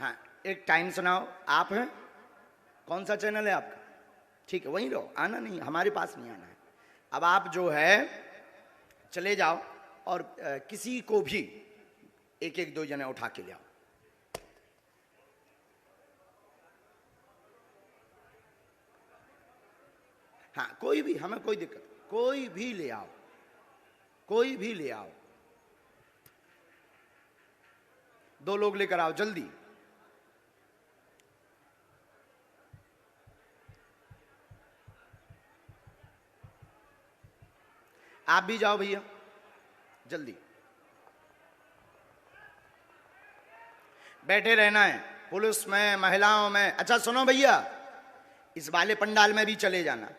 हाँ, एक टाइम सुनाओ। आप हैं? कौन सा चैनल है आपका? ठीक है, वहीं रहो, आना नहीं, हमारे पास नहीं आना है। अब आप जो है चले जाओ और किसी को भी एक एक दो जने उठा के ले आओ। हाँ, कोई भी, हमें कोई दिक्कत, कोई भी ले आओ, कोई भी ले आओ। 2 लोग लेकर आओ जल्दी। आप भी जाओ भैया, जल्दी बैठे रहना है, पुलिस में, महिलाओं में। अच्छा सुनो भैया, इस वाले पंडाल में भी चले जाना,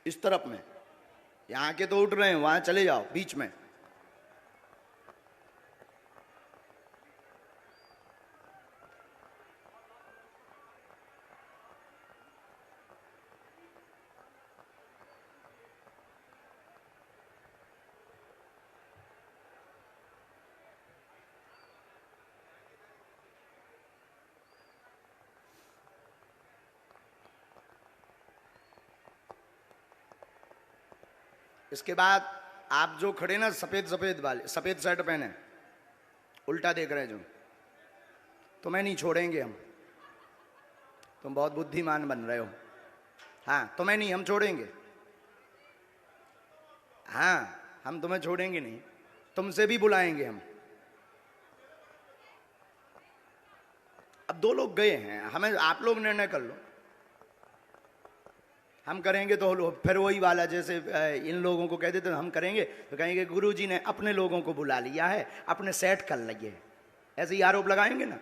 इस तरफ में। यहां के तो उठ रहे हैं, वहां चले जाओ बीच में। इसके बाद आप जो खड़े ना सफेद सफेद वाले, सफेद शर्ट पहने, उल्टा देख रहे जो, तुम्हें नहीं छोड़ेंगे हम। तुम बहुत बुद्धिमान बन रहे हो। हाँ, तुम्हें नहीं, हम छोड़ेंगे। हाँ, हम तुम्हें छोड़ेंगे नहीं, तुमसे भी बुलाएंगे हम। अब 2 लोग गए हैं, हमें आप लोग निर्णय कर लो। हम करेंगे तो फिर वही वाला, जैसे इन लोगों को कह देते हम करेंगे तो कहेंगे गुरुजी ने अपने लोगों को बुला लिया है, अपने सेट कर लिए, ऐसे ही आरोप लगाएंगे ना।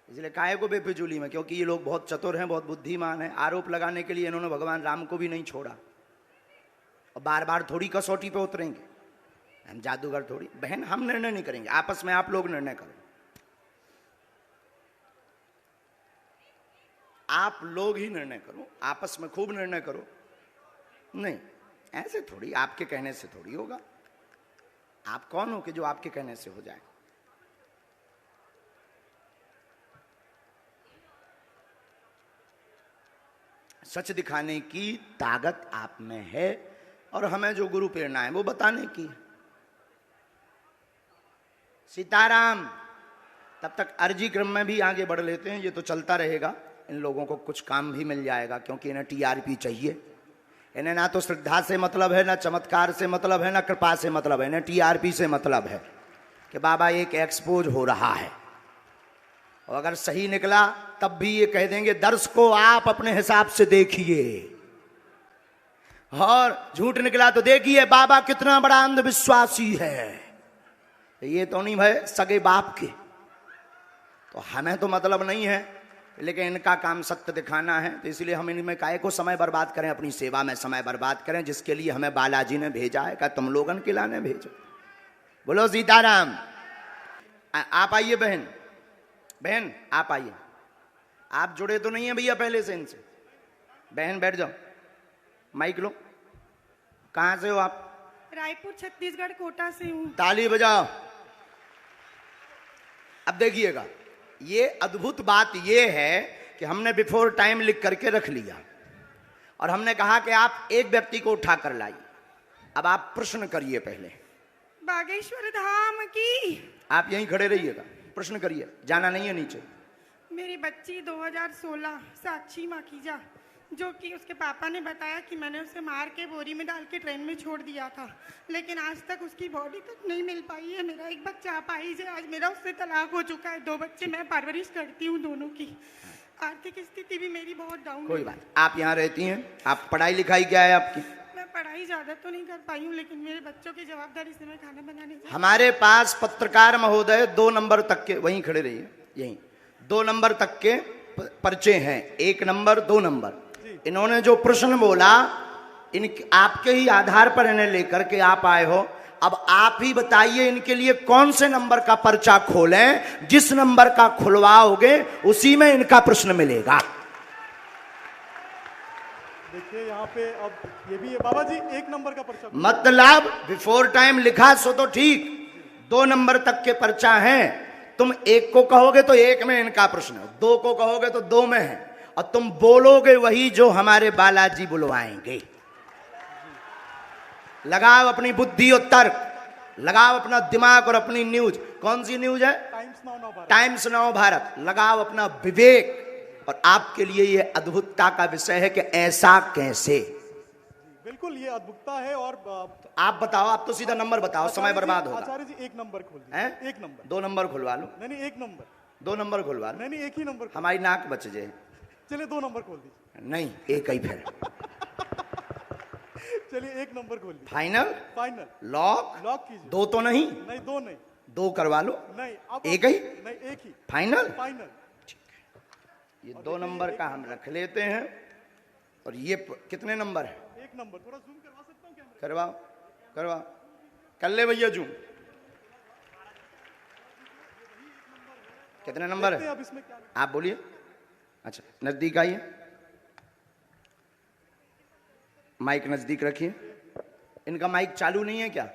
इसलिए काहे को बेफिजूली में, क्योंकि ये लोग बहुत चतुर हैं, बहुत बुद्धिमान हैं। आरोप लगाने के लिए इन्होंने भगवान राम को भी नहीं छोड़ा, और बार बार थोड़ी कसौटी पे उतरेंगे। हम जादूगर थोड़ी। बहन, हम निर्णय नहीं करेंगे, आपस में आप लोग निर्णय करो। आप लोग ही निर्णय करो, आपस में खूब निर्णय करो। नहीं, ऐसे थोड़ी, आपके कहने से थोड़ी होगा। आप कौन हो कि जो आपके कहने से हो जाए? सच दिखाने की ताकत आप में है, और हमें जो गुरु प्रेरणा है वो बताने की। सीताराम। तब तक अर्जी क्रम में भी आगे बढ़ लेते हैं, ये तो चलता रहेगा। इन लोगों को कुछ काम भी मिल जाएगा, क्योंकि इन्हें टीआरपी चाहिए। इन्हें ना तो श्रद्धा से मतलब है, ना चमत्कार से मतलब है, ना कृपा से मतलब है, इन्हें टीआरपी से मतलब है कि बाबा एक एक्सपोज हो रहा है। और अगर सही निकला तब भी ये कह देंगे दर्श को आप अपने हिसाब से देखिए, और झूठ निकला तो देखिए बाबा कितना बड़ा अंधविश्वासी है। ये तो नहीं भाई सगे बाप के, तो हमें तो मतलब नहीं है, लेकिन इनका काम सत्य दिखाना है। तो इसलिए हम इनमें काहे को समय बर्बाद करें, अपनी सेवा में समय बर्बाद करें, जिसके लिए हमें बालाजी ने भेजा है। क्या तुम लोगन के लाने भेजो? बोलो सीताराम। आप आइए बहन, बहन आप आइए। आप जुड़े तो नहीं है भैया पहले से इनसे? बहन बैठ जाओ, माइक लो। कहां से हो आप? रायपुर छत्तीसगढ़ कोटा से हूँ। ताली बजाओ। अब देखिएगा, ये अद्भुत बात ये है कि हमने बिफोर टाइम लिख करके रख लिया, और हमने कहा कि आप एक व्यक्ति को उठा कर लाइए। अब आप प्रश्न करिए पहले। बागेश्वर धाम की। आप यहीं खड़े रहिएगा, प्रश्न करिए, जाना नहीं है नीचे। मेरी बच्ची 2016 साक्षी माखीजा, जो कि उसके पापा ने बताया कि मैंने उसे मार के बोरी में डाल के ट्रेन में छोड़ दिया था, लेकिन आज तक उसकी बॉडी तक नहीं मिल पाई है। मेरा एक बच्चा अपाहिज है, आज मेरा उससे तलाक हो चुका है। 2 बच्चे मैं परवरिश करती हूँ, दोनों की आर्थिक स्थिति भी मेरी बहुत डाउन है। कोई बात, आप यहाँ रहती हैं, आप पढ़ाई लिखाई क्या है आपकी? मैं पढ़ाई ज्यादा तो नहीं कर पाई हूँ, लेकिन मेरे बच्चों की जवाबदारी से मैं खाना बनाने। हमारे पास पत्रकार महोदय 2 नंबर तक के, वहीं खड़े रहिए, यहीं 2 नंबर तक के पर्चे हैं, 1 नंबर 2 नंबर। इन्होंने जो प्रश्न बोला, इन आपके ही आधार पर इन्हें लेकर के आप आए हो। अब आप ही बताइए इनके लिए कौन से नंबर का पर्चा खोलें। जिस नंबर का खुलवाओगे उसी में इनका प्रश्न मिलेगा। देखिए यहाँ पे अब ये भी है बाबा जी, 1 नंबर का पर्चा मतलब बिफोर टाइम लिखा सो तो ठीक, 2 नंबर तक के पर्चा हैं। तुम एक को कहोगे तो एक में इनका प्रश्न है, दो को कहोगे तो दो में है, और तुम बोलोगे वही जो हमारे बालाजी बुलवाएंगे। लगाओ अपनी बुद्धि और तर्क, लगाओ अपना दिमाग और अपनी न्यूज। कौन सी न्यूज है? Times now Bharat. लगाओ अपना विवेक, और आपके लिए यह अद्भुतता का विषय है कि ऐसा कैसे। बिल्कुल ये अद्भुतता है। और आप बताओ, आप तो सीधा नंबर बताओ, समय बर्बाद होगा। आचार्य जी एक नंबर खोल दीजिए। हैं? एक नंबर। दो नंबर खुलवा लो। नहीं एक नंबर। दो नंबर खुलवा लो। नहीं एक ही नंबर। हमारी नाक बच जाए। चलिए 2 नंबर खोल दीजिए। नहीं, एक ही फिर। चलिए 1 नंबर खोल दीजिए। फाइनल? फाइनल। लॉक? लॉक कीजिए। दो तो नहीं? नहीं 2 नहीं। दो करवा लो। नहीं अब एक ही? नहीं एक ही। फाइनल? फाइनल। ये 2 नंबर का हम रख लेते हैं। और ये कितने नंबर है? 1 नंबर। थोड़ा जूम करवा सकता हूँ कैमरा? करवाओ करवाओ, कर ले भैया जूम। कितने नंबर है? अब इसमें क्या? आप बोलिए। अच्छा, नजदीक आइए, माइक नजदीक रखिए। इनका माइक चालू नहीं है क्या?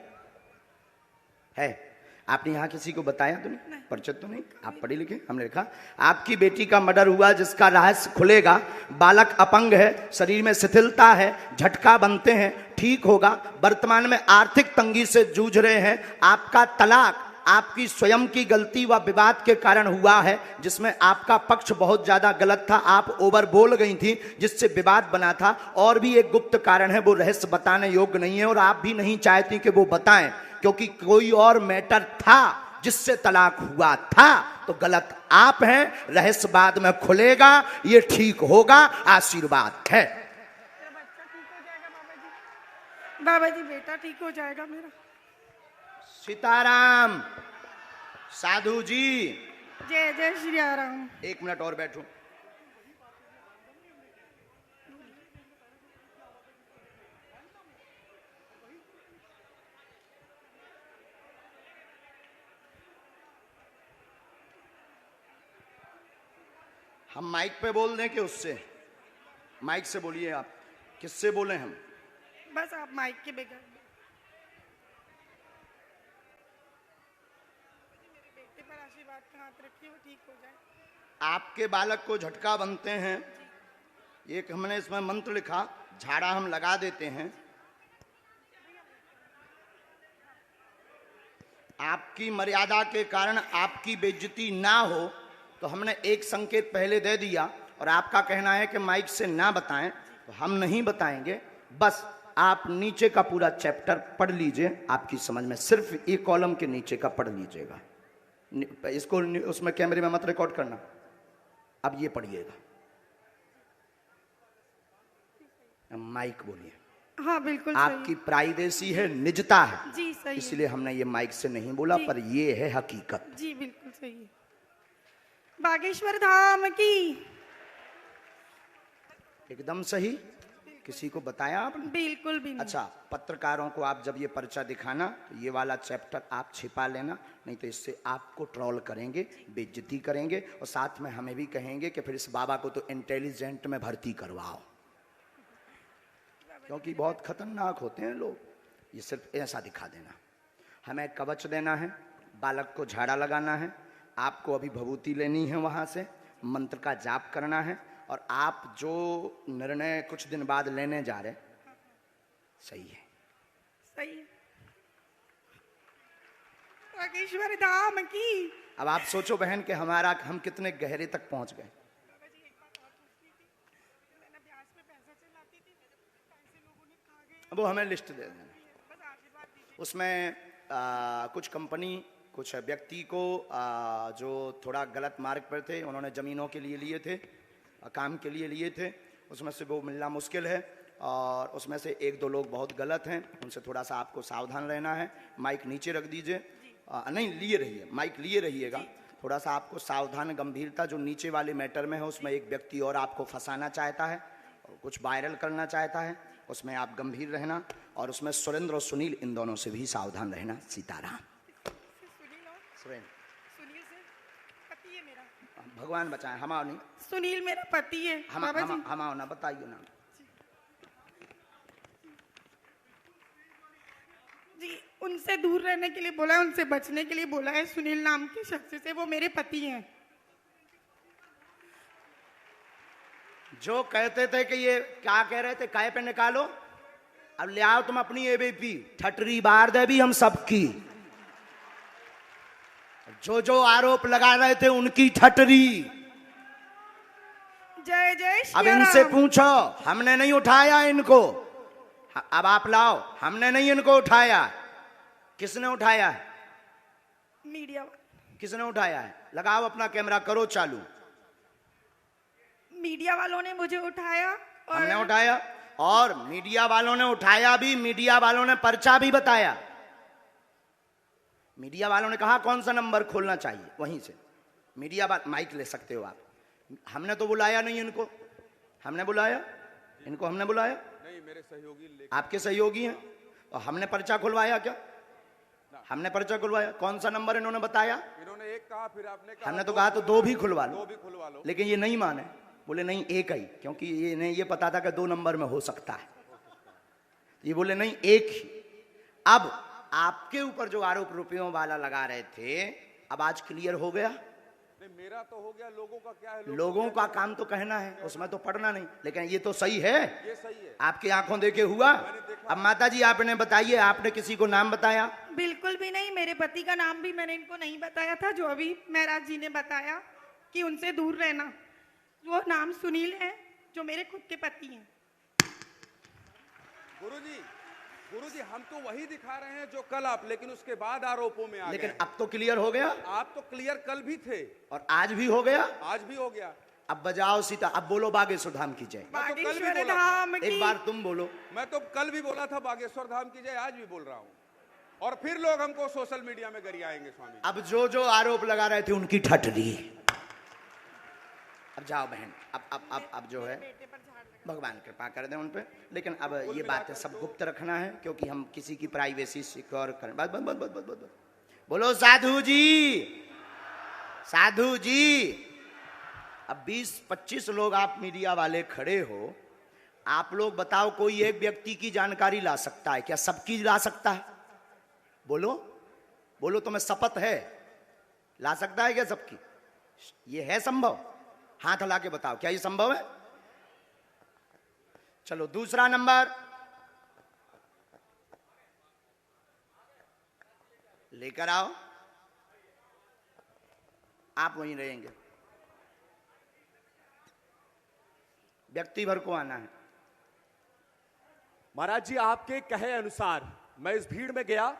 है? आपने यहाँ किसी को बताया तो नहीं? परिचित तो नहीं? आप पढ़े लिखे? हमने लिखा आपकी बेटी का मर्डर हुआ, जिसका रहस्य खुलेगा। बालक अपंग है, शरीर में शिथिलता है, झटका बनते हैं, ठीक होगा। वर्तमान में आर्थिक तंगी से जूझ रहे हैं। आपका तलाक आपकी स्वयं की गलती व विवाद के कारण हुआ है, जिसमें आपका पक्ष बहुत ज्यादा गलत था। आप ओवर बोल गई थी, जिससे विवाद बना था। और भी एक गुप्त कारण है, वो रहस्य बताने योग्य नहीं है, और आप भी नहीं चाहती कि वो बताएं, क्योंकि कोई और मैटर था जिससे तलाक हुआ था। तो गलत आप हैं, रहस्य बाद में खुलेगा, ये ठीक होगा, आशीर्वाद है। बाबा जी बेटा ठीक हो जाएगा मेरा। सीताराम। साधु जी, जय जय श्री राम। 1 मिनट और बैठो। हम माइक पे बोल दें कि उससे? माइक से बोलिए। आप किससे बोले? हम बस आप माइक के बगैर। मेरे बेटे पर आशीर्वाद का हाथ रखिए, वो ठीक हो जाए। आपके बालक को झटका बनते हैं, एक हमने इसमें मंत्र लिखा, झाड़ा हम लगा देते हैं। आपकी मर्यादा के कारण आपकी बेइज्जती ना हो, तो हमने एक संकेत पहले दे दिया, और आपका कहना है कि माइक से ना बताएं, तो हम नहीं बताएंगे। बस आप नीचे का पूरा चैप्टर पढ़ लीजिए, आपकी समझ में। सिर्फ एक कॉलम के नीचे का पढ़ लीजिएगा। इसको उसमें कैमरे में मत रिकॉर्ड करना। अब ये पढ़िएगा। माइक बोलिए। हाँ बिल्कुल आपकी प्राइवेसी है, निजता है, जी सही। इसलिए हमने ये माइक से नहीं बोला, पर ये है हकीकत। जी बिल्कुल सही है। बागेश्वर धाम की। एकदम सही। किसी को बताया आपने? बिल्कुल भी नहीं। अच्छा, पत्रकारों को आप जब ये पर्चा दिखाना, तो ये वाला चैप्टर आप छिपा लेना, नहीं तो इससे आपको ट्रोल करेंगे, बेइज्जती करेंगे, और साथ में हमें भी कहेंगे कि फिर इस बाबा को तो इंटेलिजेंट में भर्ती करवाओ, क्योंकि बहुत खतरनाक होते हैं लोग। ये सिर्फ ऐसा दिखा देना। हमें कवच देना है, बालक को झाड़ा लगाना है, आपको अभी भभूति लेनी है, वहाँ से मंत्र का जाप करना है, और आप जो निर्णय कुछ दिन बाद लेने जा रहे, सही है? सही है। बागेश्वर धाम की। अब आप सोचो बहन कि हम कितने गहरे तक पहुंच गए। वो हमें लिस्ट दे देना। उसमें कुछ कंपनी, कुछ व्यक्ति को जो थोड़ा गलत मार्ग पर थे, उन्होंने ज़मीनों के लिए लिए थे, काम के लिए लिए थे, उसमें से वो मिलना मुश्किल है। और उसमें से 1-2 लोग बहुत गलत हैं, उनसे थोड़ा सा आपको सावधान रहना है। माइक नीचे रख दीजिए। नहीं, लिए रहिए, माइक लिए रहिएगा। थोड़ा सा आपको सावधान, गंभीरता, जो नीचे वाले मैटर में है, उसमें एक व्यक्ति और आपको फंसाना चाहता है, और कुछ वायरल करना चाहता है, उसमें आप गंभीर रहना। और उसमें सुरेंद्र और सुनील, इन दोनों से भी सावधान रहना। सीताराम। सुनील से पति है मेरा। भगवान बचाए, हमाओ नहीं। सुनील मेरा पति है। हमाओ ना, बताइए ना जी। उनसे दूर रहने के लिए बोला है, उनसे बचने के लिए बोला है। सुनील नाम के शख्स से, वो मेरे पति हैं। जो कहते थे कि ये क्या कह रहे थे, काय पे निकालो, अब ले आओ तुम अपनी एबीपी, ठटरी बार दे भी हम सबकी। जो जो आरोप लगा रहे थे उनकी ठटरी। जय जय अब श्री इनसे राम। पूछो, हमने नहीं उठाया इनको। अब आप लाओ, हमने नहीं इनको उठाया। किसने उठाया है? मीडिया किसने उठाया है? लगाओ अपना कैमरा, करो चालू। मीडिया वालों ने मुझे उठाया और हमने उठाया, और मीडिया वालों ने उठाया भी, मीडिया वालों ने पर्चा भी बताया। मीडिया वालों ने कहा कौन सा नंबर खोलना चाहिए, वहीं से मीडिया वाले माइक ले सकते हो आप। हमने तो बुलाया नहीं इनको। हमने बुलाया इनको? हमने बुलाया नहीं, मेरे सहयोगी आपके सहयोगी हैं। और हमने पर्चा खुलवाया क्या? हमने पर्चा खुलवाया। कौन सा नंबर इन्होंने बताया? इन्होंने एक कहा, फिर आपने कहा हमने तो कहा तो दो भी खुलवा लो, खुलवा लो। लेकिन ये नहीं माने, बोले नहीं एक ही, क्योंकि ये इन्हें ये पता था कि 2 नंबर में हो सकता है। ये बोले नहीं एक ही। अब आपके ऊपर जो आरोप रुपयों वाला लगा रहे थे, अब आज क्लियर हो गया। नहीं, मेरा तो हो गया, लोगों का क्या है? लोगों का काम तो कहना है, उसमें तो पढ़ना नहीं। लेकिन ये तो सही है, ये सही है। आपकी आंखों देखे हुआ। अब माता जी आपने बताइए, आपने किसी को नाम बताया? बिल्कुल भी नहीं। मेरे पति का नाम भी मैंने इनको नहीं बताया था, जो अभी महाराज जी ने बताया कि उनसे दूर रहना। वो नाम सुनील है, जो मेरे खुद के पति हैं। गुरुजी, हम तो वही दिखा रहे हैं जो कल आप, लेकिन उसके बाद आरोपों में आ गए। लेकिन अब तो क्लियर हो गया। आप तो क्लियर कल भी थे और आज भी हो गया। आज भी हो गया। अब बजाओ सीता, अब बोलो बागेश्वर धाम की जय। बागेश्वर धाम की। एक बार तुम बोलो। मैं तो कल भी बोला था बागेश्वर धाम की जय, आज भी बोल रहा हूँ। और फिर लोग हमको सोशल मीडिया में गरियाएंगे स्वामी। अब जो जो आरोप लगा रहे थे उनकी ठटरी। अब जाओ बहन, अब जो है भगवान कृपा कर दें उन पे। लेकिन अब ये बातें सब गुप्त रखना है, क्योंकि हम किसी की प्राइवेसी सिक्योर करें। बस बस बस बस बस बस। बोलो साधु जी, साधु जी। अब 20-25 लोग आप मीडिया वाले खड़े हो, आप लोग बताओ, कोई एक व्यक्ति की जानकारी ला सकता है क्या? सबकी ला सकता है? बोलो बोलो, तुम्हें शपथ है? ला सकता है क्या सबकी? ये है संभव? हाथ हिला के बताओ, क्या ये संभव है? चलो दूसरा नंबर लेकर आओ। आप वहीं रहेंगे, व्यक्ति भर को आना है। महाराज जी, आपके कहे अनुसार मैं इस भीड़ में गया,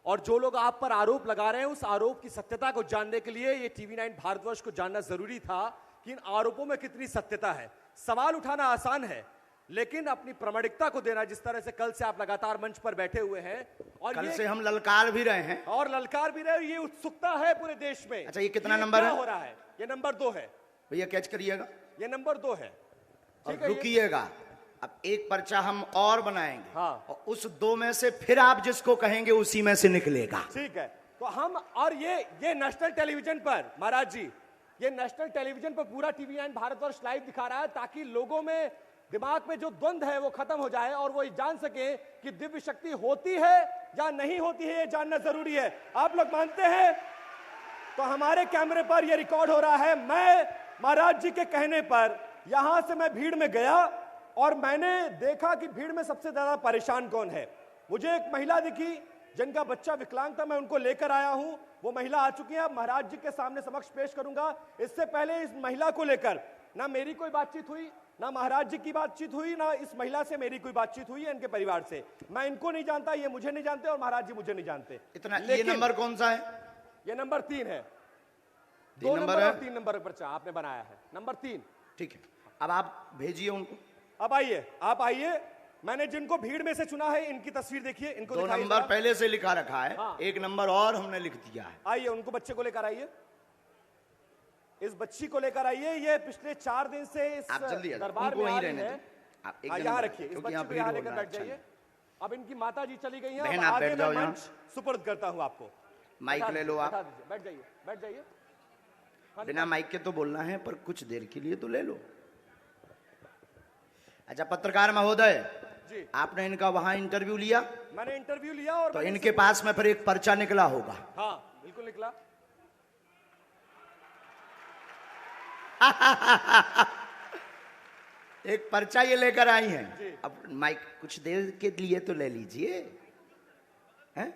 और जो लोग आप पर आरोप लगा रहे हैं, उस आरोप की सत्यता को जानने के लिए ये TV9 भारतवर्ष को जानना जरूरी था कि इन आरोपों में कितनी सत्यता है। सवाल उठाना आसान है, लेकिन अपनी प्रामाणिकता को देना, जिस तरह से कल से आप लगातार मंच पर बैठे हुए हैं, और कल से हम ललकार भी रहे हैं, और ललकार भी रहे, ये उत्सुकता है पूरे देश में। अच्छा, ये कितना नंबर क्या है? हो रहा है? ये नंबर 2 है भैया, कैच करिएगा। ये नंबर 2 है। और रुकिएगा, अब एक पर्चा हम और बनाएंगे। हाँ। और उस 2 में से फिर आप जिसको कहेंगे उसी में से निकलेगा। ठीक है, तो हम, और ये नेशनल टेलीविजन पर, महाराज जी, ये नेशनल टेलीविजन पर पूरा TV9 भारतवर्ष लाइव दिखा रहा है, ताकि लोगों में, दिमाग में जो द्वंद्व है वो खत्म हो जाए, और वो ये जान सके कि दिव्य शक्ति होती है या नहीं होती है, ये जानना जरूरी है। आप लोग मानते हैं? तो हमारे कैमरे पर ये रिकॉर्ड हो रहा है। मैं महाराज जी के कहने पर यहां से मैं भीड़ में गया, और मैंने देखा कि भीड़ में सबसे ज्यादा परेशान कौन है। मुझे एक महिला दिखी जिनका बच्चा विकलांग था, मैं उनको लेकर आया हूं। वो महिला आ चुकी है, अब महाराज जी के सामने समक्ष पेश करूंगा। इससे पहले इस महिला को लेकर ना मेरी कोई बातचीत हुई, ना महाराज जी की बातचीत हुई, ना इस महिला से मेरी कोई बातचीत हुई है, इनके परिवार से। मैं इनको नहीं जानता, ये मुझे नहीं जानते, और महाराज जी मुझे नहीं जानते। इतना। ये नंबर कौन सा है? ये नंबर 3 है। 2 नंबर है, 3 नंबर पर्चा आपने बनाया है, नंबर 3। ठीक है, अब आप भेजिए उनको। अब आइए, आप आइए। मैंने जिनको भीड़ में से चुना है, इनकी तस्वीर देखिए, इनको 2 दिखाइए नंबर जरा। पहले से लिखा रखा है। हाँ। 1 नंबर और हमने लिख दिया है। आइए, उनको बच्चे को लेकर आइए, इस बच्ची को लेकर आइए। ये पिछले 4 दिन से इस आप जल्दी आ जाओ, दरबार उनको में आ वहीं रही रहने है। दें। आप एक यहाँ रखिए, इस बच्ची को यहाँ लेकर बैठ जाइए। अब इनकी माता जी चली गई हैं, बहन, अब आप आगे बैठ जाओ मैं यहाँ। मंच सुपर्द करता हूँ आपको। माइक बैठा ले लो दीजिए, आप। बैठा दीजिए, बैठ जाइए, बैठ जाइए। बिना माइक के तो बोलना है, पर कुछ देर के लिए तो ले लो। अच्छा पत्रकार महोदय, जी। आपने इनका वहां इंटरव्यू लिया, मैंने इंटरव्यू लिया और तो मैंने इनके पास में फिर एक पर्चा निकला होगा। हाँ बिल्कुल निकला। एक पर्चा ये लेकर आई जी। हैं। अब माइक कुछ देर के लिए तो ले लीजिए, हैं?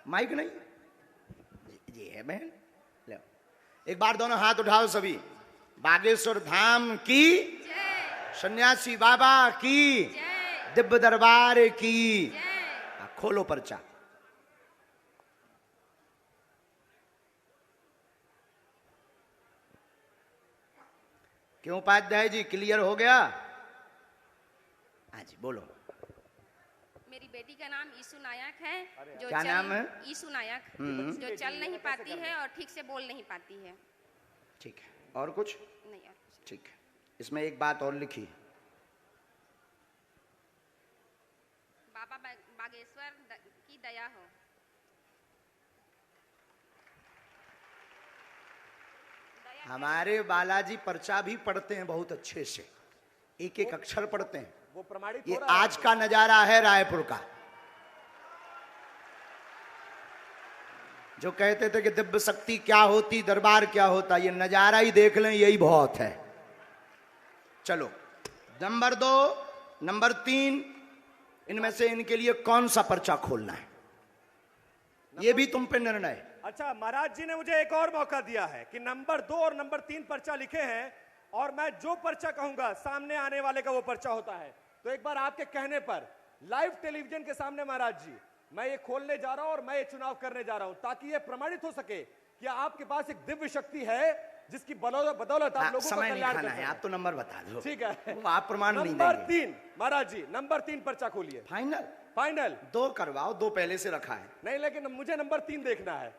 माइक नहीं जी है बहन, लो एक बार दोनों हाथ उठाओ सभी। बागेश्वर धाम की, सन्यासी बाबा की, दिव्य दरबार की। खोलो पर्चा। क्यों उपाध्याय जी, क्लियर हो गया? हाँ जी बोलो। मेरी बेटी का नाम ईशु नायक है, जो क्या नाम है? ईशु नायक, जो चल नहीं पाती है और ठीक से बोल नहीं पाती है। ठीक है, और कुछ? नहीं और कुछ। ठीक है, इसमें एक बात और लिखी। बाबा बागेश्वर की दया हो। हमारे बालाजी पर्चा भी पढ़ते हैं बहुत अच्छे से, एक एक अक्षर पढ़ते हैं। वो प्रमाणित ये हो रहा है। आज का नजारा है रायपुर का। जो कहते थे कि दिव्य शक्ति क्या होती, दरबार क्या होता, ये नजारा ही देख लें, यही बहुत है। चलो नंबर 2, नंबर 3, इनमें से इनके लिए कौन सा पर्चा खोलना है, ये भी तुम पे निर्णय है। अच्छा, महाराज जी ने मुझे एक और मौका दिया है कि नंबर 2 और नंबर 3 पर्चा लिखे हैं और मैं जो पर्चा कहूंगा सामने आने वाले का वो पर्चा होता है। तो एक बार आपके कहने पर लाइव टेलीविजन के सामने महाराज जी मैं ये खोलने जा रहा हूं और मैं ये चुनाव करने जा रहा हूं, ताकि ये प्रमाणित हो सके कि आपके पास एक दिव्य शक्ति है जिसकी बदौलत आप लोगों का समय नहीं कल्याण खाना कर है, सकते आप तो नंबर बता दो। ठीक है, वो आप प्रमाण नहीं नंबर देंगे। 3 महाराज जी, नंबर 3 पर्चा खोलिए। फाइनल? फाइनल 2 करवाओ, 2 पहले से रखा है। नहीं, लेकिन मुझे नंबर 3 देखना है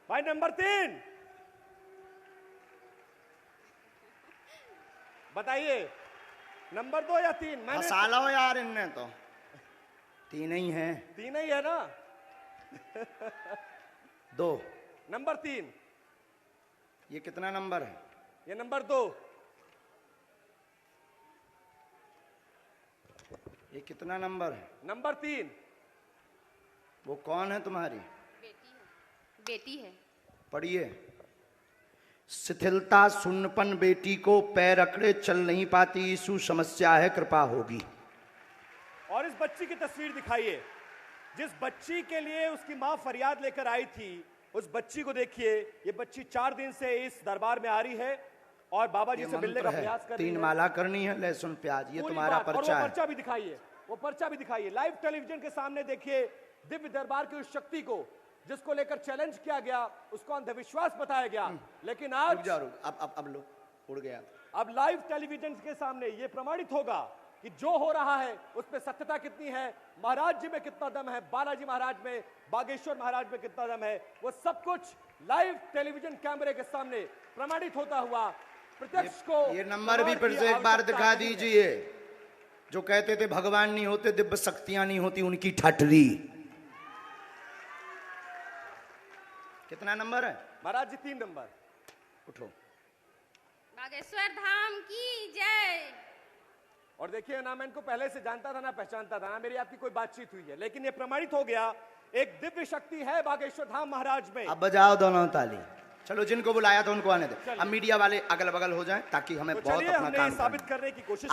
भाई। नंबर 3 बताइए, नंबर 2 या 3? मैंने फंसा लो यार, इनने तो 3 ही है। 3 ही है ना। 2। नंबर 3, ये कितना नंबर है? ये नंबर 2, ये कितना नंबर है? नंबर 3। वो कौन है तुम्हारी? बेटी है, बेटी है। पढ़िए। शिथिलता सुन्नपन बेटी को पैर अकड़े चल नहीं पाती, यीशु समस्या है कृपा होगी। और इस बच्ची की तस्वीर दिखाइए, जिस बच्ची के लिए उसकी मां फरियाद लेकर आई थी, उस बच्ची को देखिए। ये बच्ची 4 दिन से इस दरबार में आ रही है और बाबा जी ये से मिलने मंत्र का है, प्रयास कर रही 3 है। माला करनी है, लहसुन प्याज, ये पूरी तुम्हारा बात। और पर्चा वो है। पर्चा भी दिखाइए, वो पर्चा भी दिखाइए। लाइव टेलीविजन के सामने देखिए दिव्य दरबार की उस शक्ति को जिसको लेकर चैलेंज किया गया, उसको अंधविश्वास बताया गया, लेकिन रुक आज जा, रुक, अब लो, उड़ गया। अब लाइव टेलीविजन के सामने ये प्रमाणित होगा कि जो हो रहा है उस पे सत्यता कितनी है, महाराज जी में कितना दम है, बालाजी महाराज में, बागेश्वर महाराज में कितना दम है। वो सब कुछ लाइव टेलीविजन कैमरे के सामने प्रमाणित होता हुआ प्रत्यक्ष को ये नंबर भी फिर से एक बार दिखा दीजिए। जो कहते थे भगवान नहीं होते, दिव्य शक्तियां नहीं होती, उनकी ठटरी। कितना नंबर है महाराज जी? 3 नंबर। उठो। बागेश्वर धाम की जय। और देखिए ना, मैं इनको पहले से जानता था ना पहचानता था ना मेरी आपकी कोई बातचीत हुई है, लेकिन ये प्रमाणित हो गया एक दिव्य शक्ति है बागेश्वर धाम महाराज में। अब बजाओ दोनों ताली। चलो, जिनको बुलाया था उनको आने दे। अब मीडिया वाले अगल बगल हो जाएं ताकि हमें तो बहुत चलिए अपना हमने काम ये साबित करना है। करने की कोशिश